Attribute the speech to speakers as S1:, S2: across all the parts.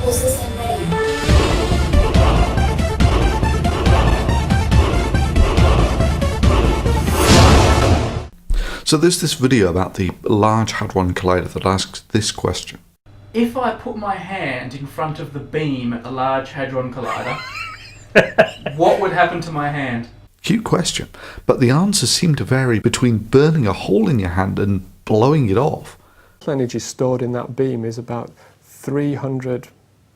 S1: All system ready.
S2: So there's this video about the Large Hadron Collider that asks this question.
S3: If I put my hand in front of the beam at the Large Hadron Collider, what would happen to my hand?
S2: Cute question, but the answers seem to vary between burning a hole in your hand and blowing it off.
S4: The energy stored in that beam is about 300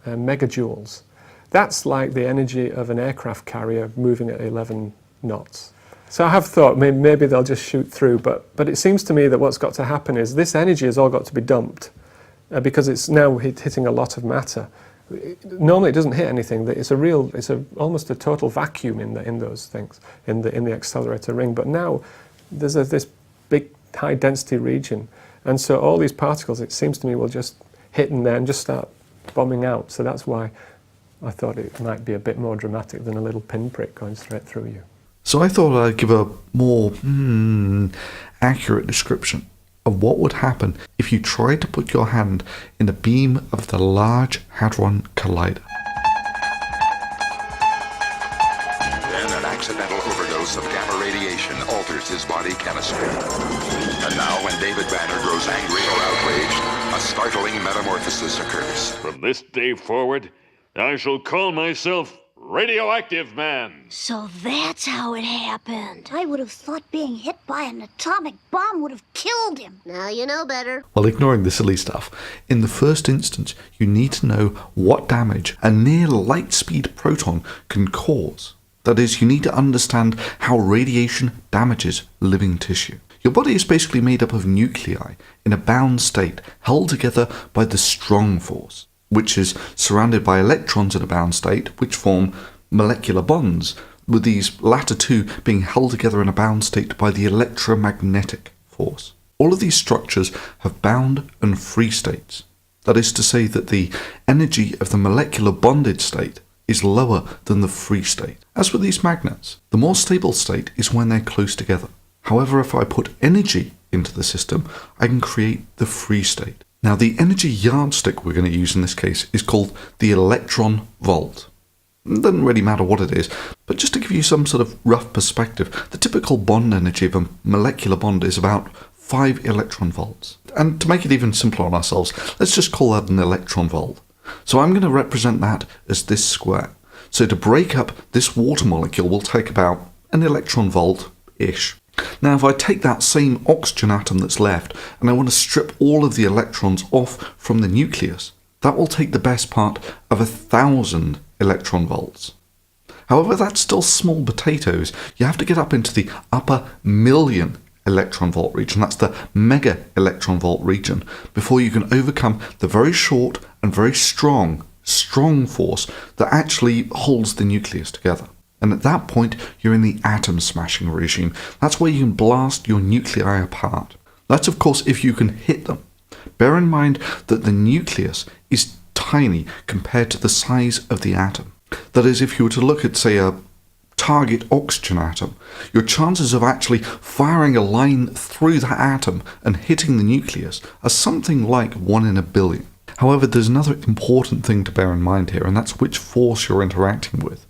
S4: megajoules. That's like the energy of an aircraft carrier moving at 11 knots. So I have thought maybe they'll just shoot through, but it seems to me that what's got to happen is this energy has all got to be dumped because it's now hitting a lot of matter. Normally it doesn't hit anything. It's almost a total vacuum in those things in the accelerator ring. But now there's this big high density region, and so all these particles, it seems to me, will just hit in there and just start bombing out. So that's why I thought it might be a bit more dramatic than a little pinprick going straight through you.
S2: So I thought I'd give a more accurate description of what would happen if you tried to put your hand in a beam of the Large Hadron Collider.
S5: Then an accidental overdose of gamma radiation alters his body chemistry. And now when David Banner grows angry or outraged, a startling metamorphosis occurs.
S6: From this day forward, I shall call myself Radioactive Man.
S7: So that's how it happened. I would have thought being hit by an atomic bomb would have killed him. Now you know better.
S2: Well, ignoring the silly stuff, in the first instance, you need to know what damage a near light-speed proton can cause. That is, you need to understand how radiation damages living tissue. Your body is basically made up of nuclei in a bound state, held together by the strong force, which is surrounded by electrons in a bound state, which form molecular bonds, with these latter two being held together in a bound state by the electromagnetic force. All of these structures have bound and free states. That is to say that the energy of the molecular bonded state is lower than the free state. As with these magnets, the more stable state is when they're close together. However, if I put energy into the system, I can create the free state. Now, the energy yardstick we're going to use in this case is called the electron volt. It doesn't really matter what it is, but just to give you some sort of rough perspective, the typical bond energy of a molecular bond is about 5 electron volts. And to make it even simpler on ourselves, let's just call that an electron volt. So I'm going to represent that as this square. So to break up this water molecule will take about an electron volt-ish. Now, if I take that same oxygen atom that's left and I want to strip all of the electrons off from the nucleus, that will take the best part of 1,000 electron volts. However, that's still small potatoes. You have to get up into the upper million electron volt region, that's the mega electron volt region, before you can overcome the very short and very strong force that actually holds the nucleus together. And at that point, you're in the atom smashing regime. That's where you can blast your nuclei apart. That's, of course, if you can hit them. Bear in mind that the nucleus is tiny compared to the size of the atom. That is, if you were to look at, say, a target oxygen atom, your chances of actually firing a line through that atom and hitting the nucleus are something like 1 in a billion. However, there's another important thing to bear in mind here, and that's which force you're interacting with.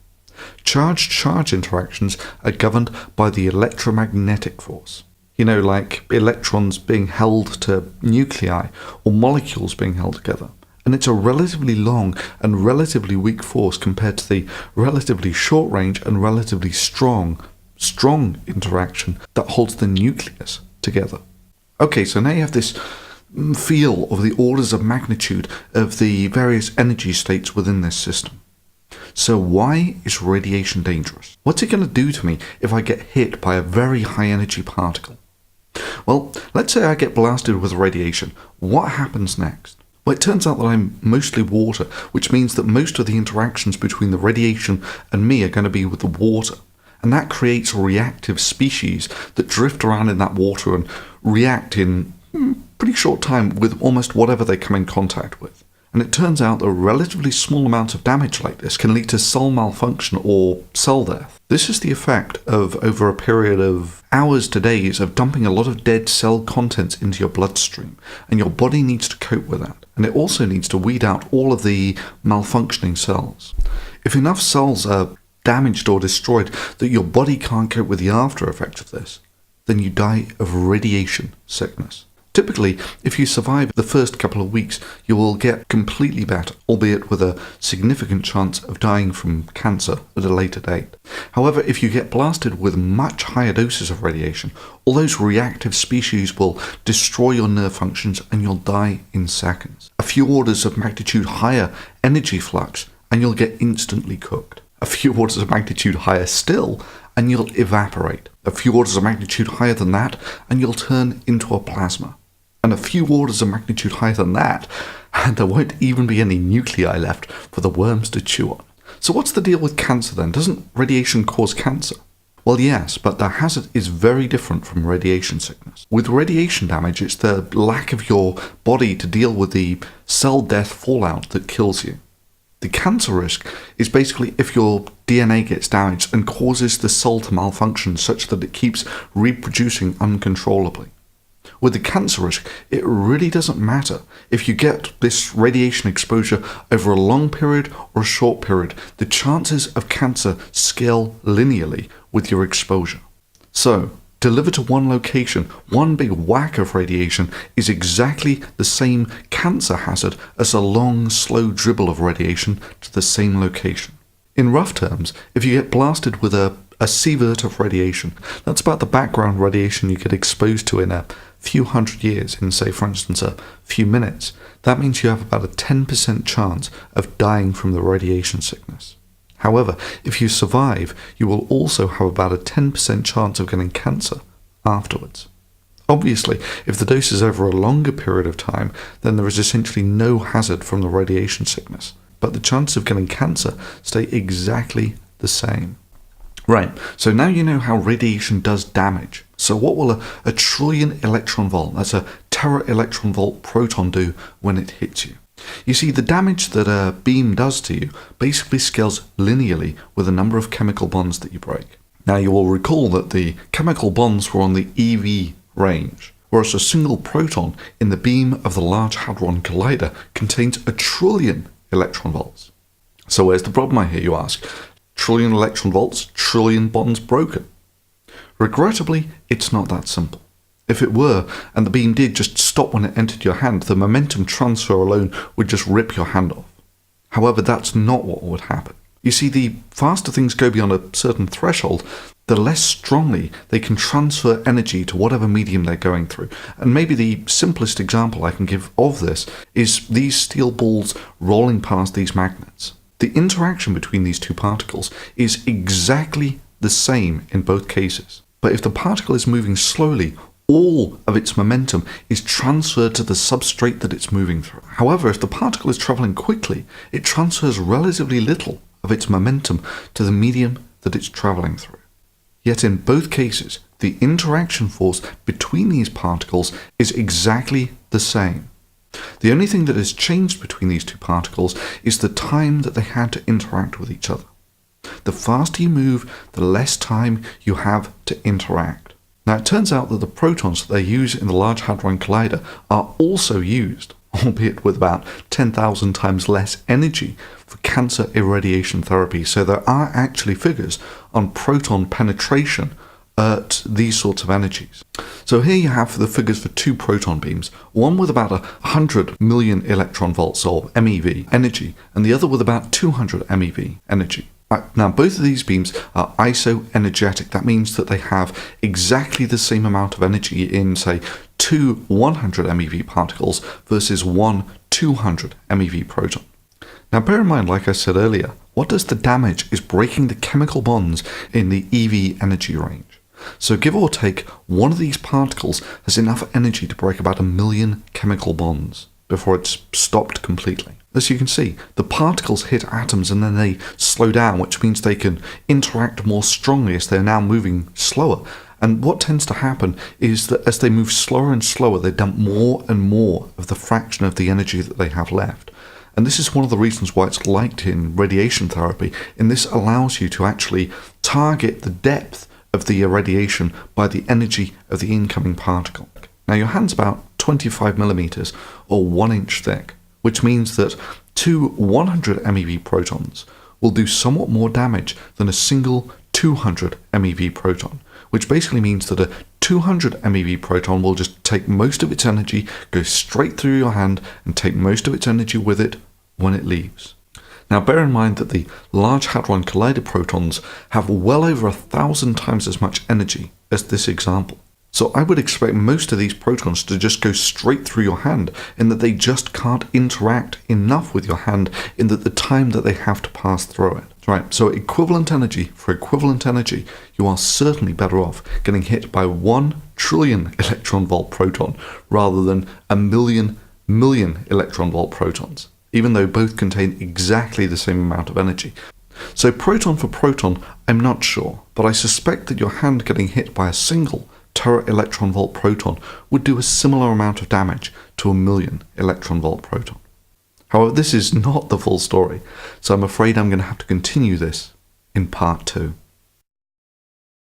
S2: Charge-charge interactions are governed by the electromagnetic force. You know, like electrons being held to nuclei or molecules being held together. And it's a relatively long and relatively weak force compared to the relatively short range and relatively strong interaction that holds the nucleus together. Okay, so now you have this feel of the orders of magnitude of the various energy states within this system. So why is radiation dangerous? What's it going to do to me if I get hit by a very high energy particle? Well, let's say I get blasted with radiation. What happens next? Well, it turns out that I'm mostly water, which means that most of the interactions between the radiation and me are going to be with the water. And that creates reactive species that drift around in that water and react in pretty short time with almost whatever they come in contact with. And it turns out that a relatively small amount of damage like this can lead to cell malfunction or cell death. This is the effect of, over a period of hours to days, of dumping a lot of dead cell contents into your bloodstream, and your body needs to cope with that. and it also needs to weed out all of the malfunctioning cells. If enough cells are damaged or destroyed that your body can't cope with the after effects of this, then you die of radiation sickness. Typically, if you survive the first couple of weeks, you will get completely better, albeit with a significant chance of dying from cancer at a later date. However, if you get blasted with much higher doses of radiation, all those reactive species will destroy your nerve functions and you'll die in seconds. A few orders of magnitude higher energy flux and you'll get instantly cooked. A few orders of magnitude higher still and you'll evaporate. A few orders of magnitude higher than that and you'll turn into a plasma. And a few orders of magnitude higher than that, and there won't even be any nuclei left for the worms to chew on. So what's the deal with cancer then? Doesn't radiation cause cancer? Well, yes, but the hazard is very different from radiation sickness. With radiation damage, it's the lack of your body to deal with the cell death fallout that kills you. The cancer risk is basically if your DNA gets damaged and causes the cell to malfunction such that it keeps reproducing uncontrollably. With the cancer risk, it really doesn't matter if you get this radiation exposure over a long period or a short period. The chances of cancer scale linearly with your exposure. So, delivered to one location, one big whack of radiation is exactly the same cancer hazard as a long, slow dribble of radiation to the same location. In rough terms, if you get blasted with a sievert of radiation, that's about the background radiation you get exposed to in a few hundred years, in say for instance a few minutes. That means you have about a 10% chance of dying from the radiation sickness. However, if you survive, you will also have about a 10% chance of getting cancer afterwards. Obviously, if the dose is over a longer period of time, then there is essentially no hazard from the radiation sickness, but the chance of getting cancer stay exactly the same. Right, so now you know how radiation does damage. So what will a trillion electron volt, that's a tera electron volt proton do when it hits you? You see, the damage that a beam does to you basically scales linearly with the number of chemical bonds that you break. Now you will recall that the chemical bonds were on the EV range, whereas a single proton in the beam of the Large Hadron Collider contains a trillion electron volts. So where's the problem, I hear you ask? Trillion electron volts, trillion bonds broken. Regrettably, it's not that simple. If it were, and the beam did just stop when it entered your hand, the momentum transfer alone would just rip your hand off. However, that's not what would happen. You see, the faster things go beyond a certain threshold, the less strongly they can transfer energy to whatever medium they're going through. And maybe the simplest example I can give of this is these steel balls rolling past these magnets. The interaction between these two particles is exactly the same in both cases. But if the particle is moving slowly, all of its momentum is transferred to the substrate that it's moving through. However, if the particle is traveling quickly, it transfers relatively little of its momentum to the medium that it's traveling through. Yet in both cases, the interaction force between these particles is exactly the same. The only thing that has changed between these two particles is the time that they had to interact with each other. The faster you move, the less time you have to interact. Now it turns out that the protons that they use in the Large Hadron Collider are also used, albeit with about 10,000 times less energy, for cancer irradiation therapy. So there are actually figures on proton penetration at these sorts of energies. So here you have the figures for two proton beams, one with about 100 million electron volts or MeV energy, and the other with about 200 MeV energy. Now both of these beams are isoenergetic. That means that they have exactly the same amount of energy in, say, two 100 MeV particles versus one 200 MeV proton. Now bear in mind, like I said earlier, what does the damage is breaking the chemical bonds in the EV energy range. So give or take, one of these particles has enough energy to break about 1 million chemical bonds before it's stopped completely. As you can see, the particles hit atoms and then they slow down, which means they can interact more strongly as they're now moving slower. And what tends to happen is that as they move slower and slower, they dump more and more of the fraction of the energy that they have left. And this is one of the reasons why it's liked in radiation therapy, and this allows you to actually target the depth of the irradiation by the energy of the incoming particle. Now your hand's about 25 millimeters or 1 inch thick. which means that two 100 MeV protons will do somewhat more damage than a single 200 MeV proton, which basically means that a 200 MeV proton will just take most of its energy, go straight through your hand, and take most of its energy with it when it leaves. Now bear in mind that the Large Hadron Collider protons have well over 1,000 times as much energy as this example. So I would expect most of these protons to just go straight through your hand, in that they just can't interact enough with your hand in that the time that they have to pass through it. Right, so equivalent energy for equivalent energy, you are certainly better off getting hit by 1 trillion electron volt proton rather than a million electron volt protons, even though both contain exactly the same amount of energy. So proton for proton, I'm not sure, but I suspect that your hand getting hit by a single tera electron volt proton would do a similar amount of damage to a million electron volt proton. However, this is not the full story, so I'm afraid I'm going to have to continue this in part 2.